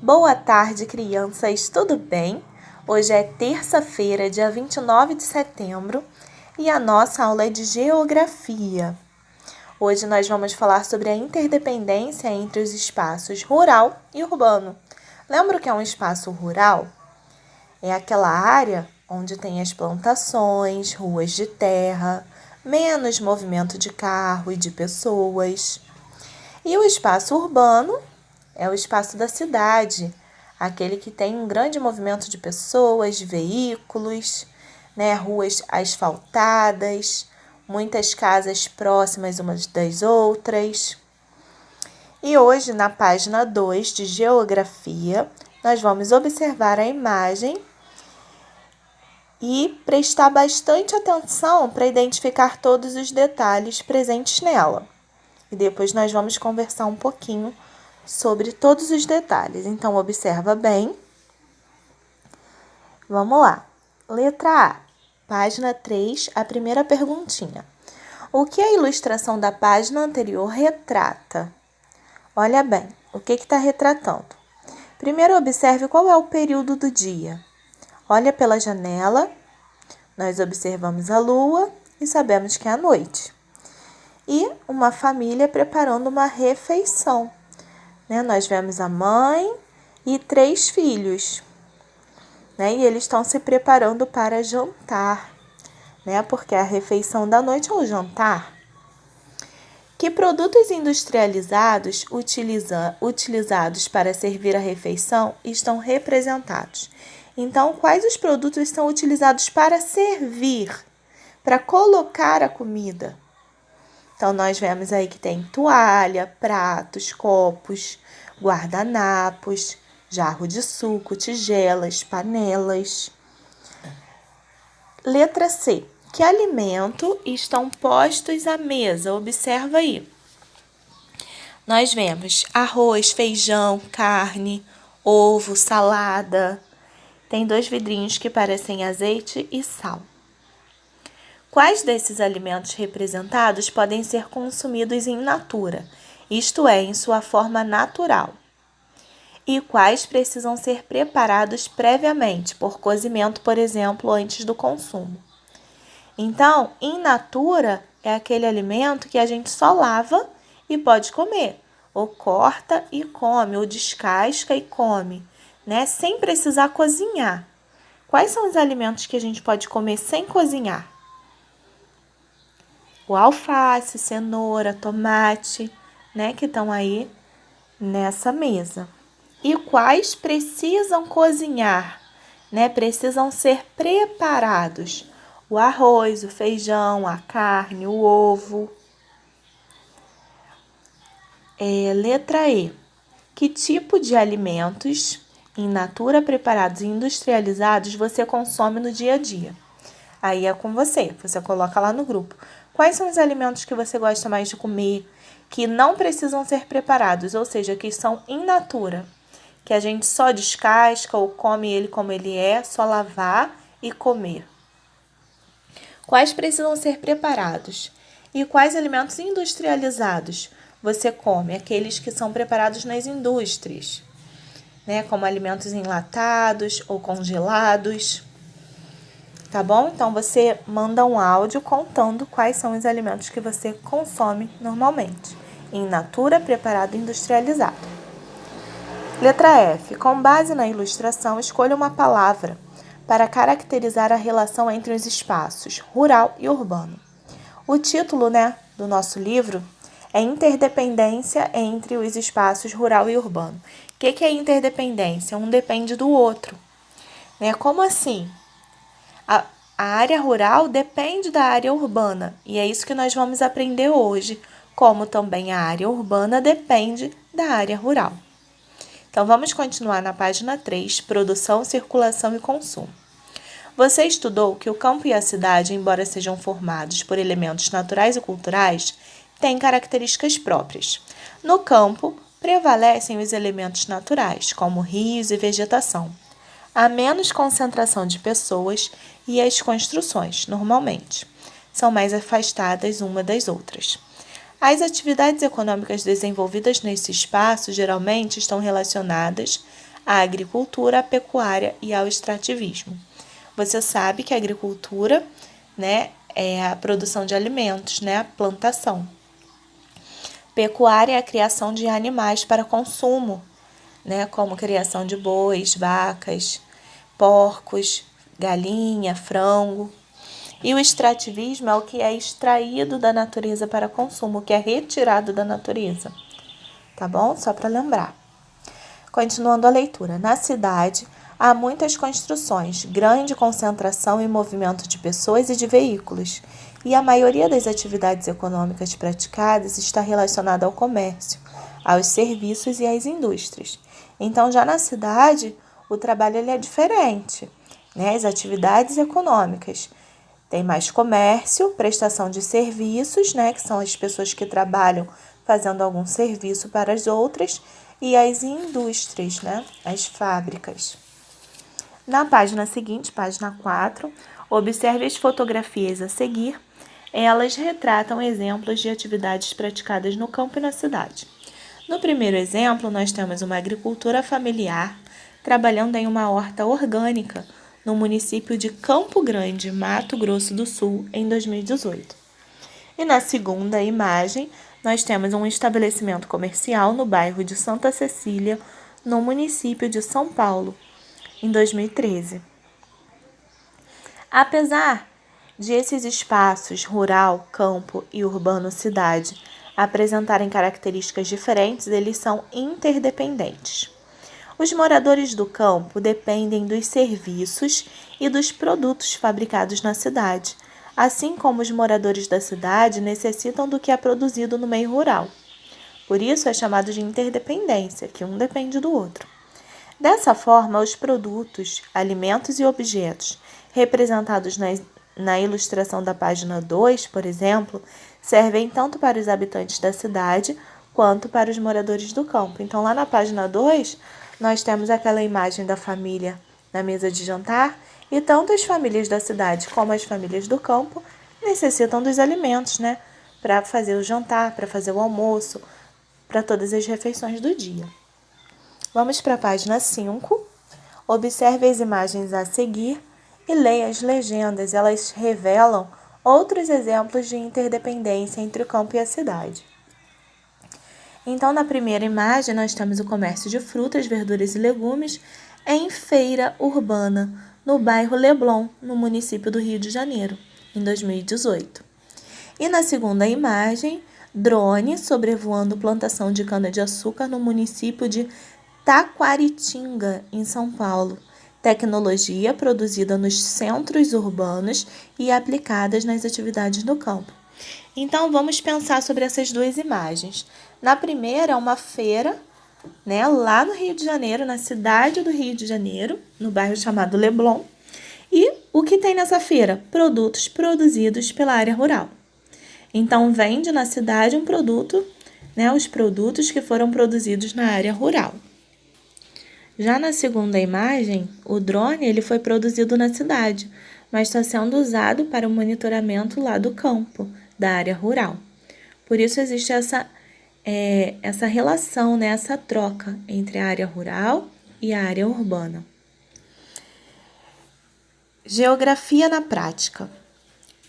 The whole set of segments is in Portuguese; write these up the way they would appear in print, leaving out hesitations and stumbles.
Boa tarde, crianças, tudo bem? Hoje é terça-feira, dia 29 de setembro, e a nossa aula é de Geografia. Hoje nós vamos falar sobre a interdependência entre os espaços rural e urbano. Lembra o que é um espaço rural? É aquela área onde tem as plantações, ruas de terra, menos movimento de carro e de pessoas. E o espaço urbano é o espaço da cidade, aquele que tem um grande movimento de pessoas, de veículos, né? Ruas asfaltadas, muitas casas próximas umas das outras. E hoje, na página 2 de Geografia, nós vamos observar a imagem e prestar bastante atenção para identificar todos os detalhes presentes nela. E depois nós vamos conversar um pouquinho sobre todos os detalhes. Então, observa bem. Vamos lá. Letra A, página 3, a primeira perguntinha. O que a ilustração da página anterior retrata? Olha bem, o que está retratando? Primeiro, observe qual é o período do dia. Olha pela janela, nós observamos a lua e sabemos que é a noite. E uma família preparando uma refeição. Nós vemos a mãe e 3 filhos. E eles estão se preparando para jantar, porque a refeição da noite é o jantar. Que produtos industrializados utilizados para servir a refeição estão representados? Então, quais os produtos são utilizados para servir, para colocar a comida? Então, nós vemos aí que tem toalha, pratos, copos, guardanapos, jarro de suco, tigelas, panelas. Letra C. Que alimento estão postos à mesa? Observa aí. Nós vemos arroz, feijão, carne, ovo, salada. Tem 2 vidrinhos que parecem azeite e sal. Quais desses alimentos representados podem ser consumidos in natura, isto é, em sua forma natural? E quais precisam ser preparados previamente, por cozimento, por exemplo, antes do consumo? Então, in natura é aquele alimento que a gente só lava e pode comer, ou corta e come, ou descasca e come, sem precisar cozinhar. Quais são os alimentos que a gente pode comer sem cozinhar? O alface, cenoura, tomate, que estão aí nessa mesa. E quais precisam cozinhar, precisam ser preparados? O arroz, o feijão, a carne, o ovo. Letra E. Que tipo de alimentos in natura, preparados e industrializados você consome no dia a dia? Aí é com você coloca lá no grupo. Quais são os alimentos que você gosta mais de comer, que não precisam ser preparados, ou seja, que são in natura, que a gente só descasca ou come ele como ele é, só lavar e comer? Quais precisam ser preparados? E quais alimentos industrializados você come? Aqueles que são preparados nas indústrias, como alimentos enlatados ou congelados. Tá bom? Então, você manda um áudio contando quais são os alimentos que você consome normalmente. In natura, preparado e industrializado. Letra F. Com base na ilustração, escolha uma palavra para caracterizar a relação entre os espaços rural e urbano. O título, do nosso livro é Interdependência entre os espaços rural e urbano. O que é interdependência? Um depende do outro. Como assim? A área rural depende da área urbana, e é isso que nós vamos aprender hoje, como também a área urbana depende da área rural. Então, vamos continuar na página 3, Produção, Circulação e Consumo. Você estudou que o campo e a cidade, embora sejam formados por elementos naturais e culturais, têm características próprias. No campo, prevalecem os elementos naturais, como rios e vegetação. Há menos concentração de pessoas e as construções, normalmente, são mais afastadas uma das outras. As atividades econômicas desenvolvidas nesse espaço geralmente estão relacionadas à agricultura, à pecuária e ao extrativismo. Você sabe que a agricultura, né, é a produção de alimentos, né, a plantação. Pecuária é a criação de animais para consumo, né, como criação de bois, vacas, porcos, galinha, frango. E o extrativismo é o que é extraído da natureza para consumo, o que é retirado da natureza. Tá bom? Só para lembrar. Continuando a leitura. Na cidade, há muitas construções, grande concentração e movimento de pessoas e de veículos, e a maioria das atividades econômicas praticadas está relacionada ao comércio, aos serviços e às indústrias. Então, já na cidade, o trabalho ele é diferente, né? As atividades econômicas. Tem mais comércio, prestação de serviços, né? Que são as pessoas que trabalham fazendo algum serviço para as outras, e as indústrias, né? As fábricas. Na página seguinte, página 4, observe as fotografias a seguir. Elas retratam exemplos de atividades praticadas no campo e na cidade. No primeiro exemplo, nós temos uma agricultura familiar trabalhando em uma horta orgânica no município de Campo Grande, Mato Grosso do Sul, em 2018. E na segunda imagem, nós temos um estabelecimento comercial no bairro de Santa Cecília, no município de São Paulo, em 2013. Apesar de esses espaços rural, campo e urbano-cidade apresentarem características diferentes, eles são interdependentes. Os moradores do campo dependem dos serviços e dos produtos fabricados na cidade, assim como os moradores da cidade necessitam do que é produzido no meio rural. Por isso é chamado de interdependência, que um depende do outro. Dessa forma, os produtos, alimentos e objetos representados na ilustração da página 2, por exemplo, servem tanto para os habitantes da cidade quanto para os moradores do campo. Então, lá na página 2, nós temos aquela imagem da família na mesa de jantar, e tanto as famílias da cidade como as famílias do campo necessitam dos alimentos, né? Para fazer o jantar, para fazer o almoço, para todas as refeições do dia. Vamos para a página 5. Observe as imagens a seguir e leia as legendas. Elas revelam outros exemplos de interdependência entre o campo e a cidade. Então, na primeira imagem, nós temos o comércio de frutas, verduras e legumes em feira urbana, no bairro Leblon, no município do Rio de Janeiro, em 2018. E na segunda imagem, drone sobrevoando plantação de cana-de-açúcar no município de Taquaritinga, em São Paulo. Tecnologia produzida nos centros urbanos e aplicadas nas atividades do campo. Então, vamos pensar sobre essas duas imagens. Na primeira, é uma feira, né, lá no Rio de Janeiro, na cidade do Rio de Janeiro, no bairro chamado Leblon. E o que tem nessa feira? Produtos produzidos pela área rural. Então, vende na cidade um produto, né, os produtos que foram produzidos na área rural. Já na segunda imagem, o drone ele foi produzido na cidade, mas está sendo usado para o monitoramento lá do campo, da área rural. Por isso existe essa relação, né, essa troca entre a área rural e a área urbana. Geografia na prática.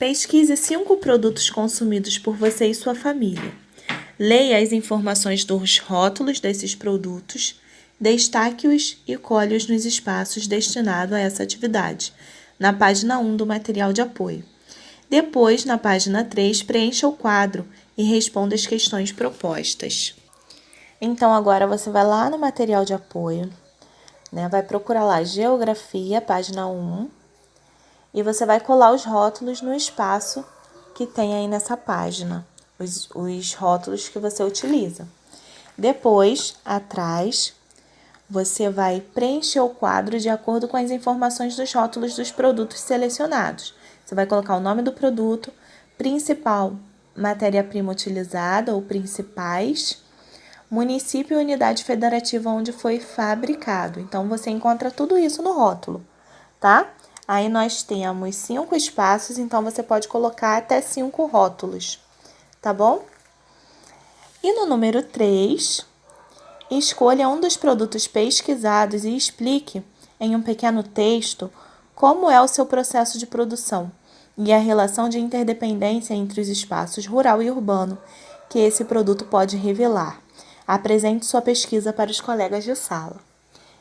Pesquise 5 produtos consumidos por você e sua família. Leia as informações dos rótulos desses produtos, destaque-os e colhe-os nos espaços destinados a essa atividade, na página 1 do material de apoio. Depois, na página 3, preencha o quadro e responda as questões propostas. Então, agora você vai lá no material de apoio, né? Vai procurar lá Geografia, página 1, e você vai colar os rótulos no espaço que tem aí nessa página, os rótulos que você utiliza. Depois, atrás, você vai preencher o quadro de acordo com as informações dos rótulos dos produtos selecionados. Você vai colocar o nome do produto, principal matéria-prima utilizada ou principais, município e unidade federativa onde foi fabricado. Então, você encontra tudo isso no rótulo, tá? Aí nós temos 5 espaços, então você pode colocar até 5 rótulos, tá bom? E no número 3, Escolha um dos produtos pesquisados e explique, em um pequeno texto, como é o seu processo de produção e a relação de interdependência entre os espaços rural e urbano que esse produto pode revelar. Apresente sua pesquisa para os colegas de sala.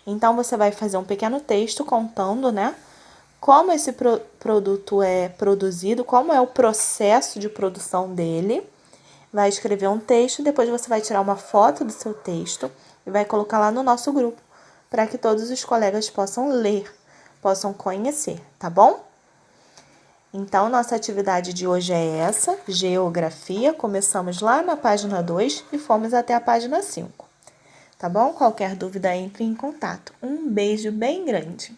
Então, você vai fazer um pequeno texto contando, como esse produto é produzido, como é o processo de produção dele. Vai escrever um texto, depois você vai tirar uma foto do seu texto e vai colocar lá no nosso grupo, para que todos os colegas possam ler, possam conhecer, tá bom? Então, nossa atividade de hoje é essa, geografia. Começamos lá na página 2 e fomos até a página 5. Tá bom? Qualquer dúvida, entre em contato. Um beijo bem grande.